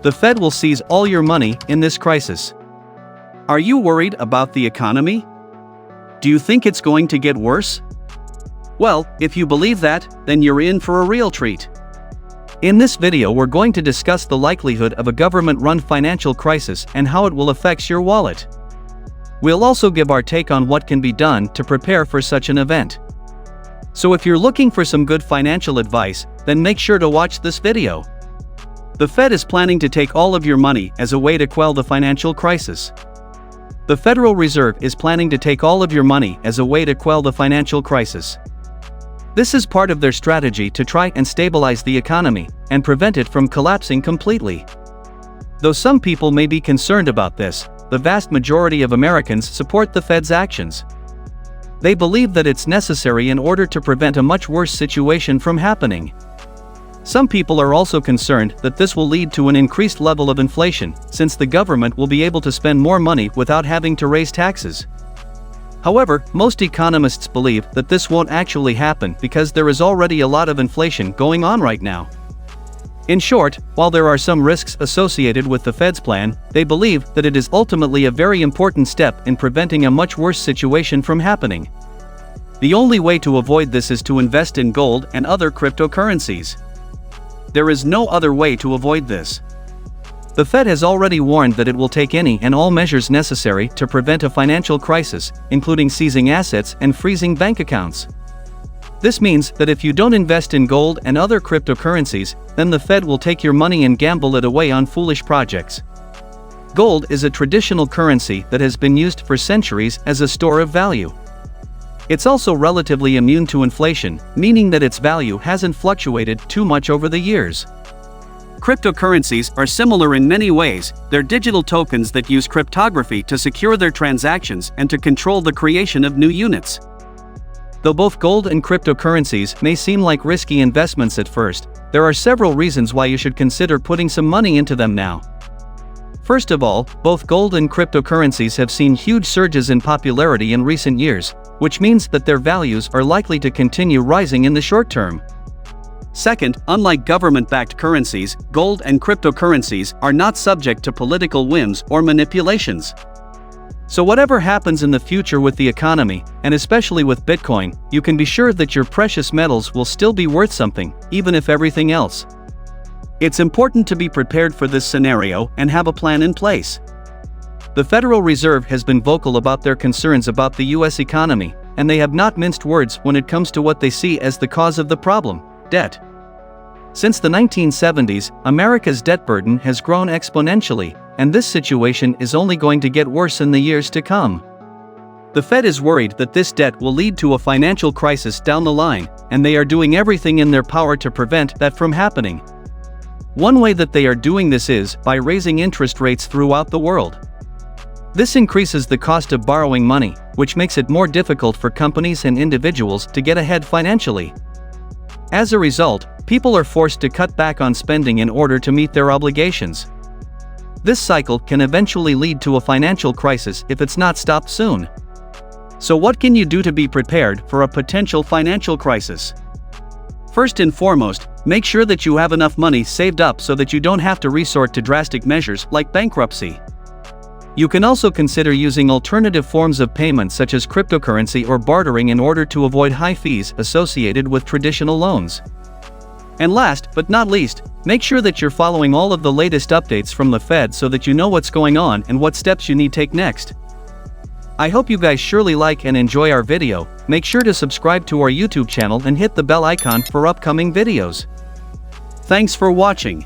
The Fed will seize all your money in this crisis. Are you worried about the economy? Do you think it's going to get worse? Well, if you believe that, then you're in for a real treat. In this video we're going to discuss the likelihood of a government-run financial crisis and how it will affect your wallet. We'll also give our take on what can be done to prepare for such an event. So if you're looking for some good financial advice, then make sure to watch this video. The Fed is planning to take all of your money as a way to quell the financial crisis. The Federal Reserve is planning to take all of your money as a way to quell the financial crisis. This is part of their strategy to try and stabilize the economy and prevent it from collapsing completely. Though some people may be concerned about this, the vast majority of Americans support the Fed's actions. They believe that it's necessary in order to prevent a much worse situation from happening. Some people are also concerned that this will lead to an increased level of inflation, since the government will be able to spend more money without having to raise taxes. However, most economists believe that this won't actually happen because there is already a lot of inflation going on right now. In short, while there are some risks associated with the Fed's plan, they believe that it is ultimately a very important step in preventing a much worse situation from happening. The only way to avoid this is to invest in gold and other cryptocurrencies. There is no other way to avoid this. The Fed has already warned that it will take any and all measures necessary to prevent a financial crisis, including seizing assets and freezing bank accounts. This means that if you don't invest in gold and other cryptocurrencies, then the Fed will take your money and gamble it away on foolish projects. Gold is a traditional currency that has been used for centuries as a store of value. It's also relatively immune to inflation, meaning that its value hasn't fluctuated too much over the years. Cryptocurrencies are similar in many ways. They're digital tokens that use cryptography to secure their transactions and to control the creation of new units. Though both gold and cryptocurrencies may seem like risky investments at first, there are several reasons why you should consider putting some money into them now. First of all, both gold and cryptocurrencies have seen huge surges in popularity in recent years, which means that their values are likely to continue rising in the short term. Second, unlike government-backed currencies, gold and cryptocurrencies are not subject to political whims or manipulations. So whatever happens in the future with the economy, and especially with Bitcoin, you can be sure that your precious metals will still be worth something, even if everything else. It's important to be prepared for this scenario and have a plan in place. The Federal Reserve has been vocal about their concerns about the US economy, and they have not minced words when it comes to what they see as the cause of the problem: debt. Since the 1970s, America's debt burden has grown exponentially, and this situation is only going to get worse in the years to come. The Fed is worried that this debt will lead to a financial crisis down the line, and they are doing everything in their power to prevent that from happening. One way that they are doing this is by raising interest rates throughout the world. This increases the cost of borrowing money, which makes it more difficult for companies and individuals to get ahead financially. As a result, people are forced to cut back on spending in order to meet their obligations. This cycle can eventually lead to a financial crisis if it's not stopped soon. So what can you do to be prepared for a potential financial crisis? First and foremost, make sure that you have enough money saved up so that you don't have to resort to drastic measures like bankruptcy. You can also consider using alternative forms of payment such as cryptocurrency or bartering in order to avoid high fees associated with traditional loans. And last but not least, make sure that you're following all of the latest updates from the Fed so that you know what's going on and what steps you need to take next. I hope you guys surely like and enjoy our video. Make sure to subscribe to our YouTube channel and hit the bell icon for upcoming videos. Thanks for watching.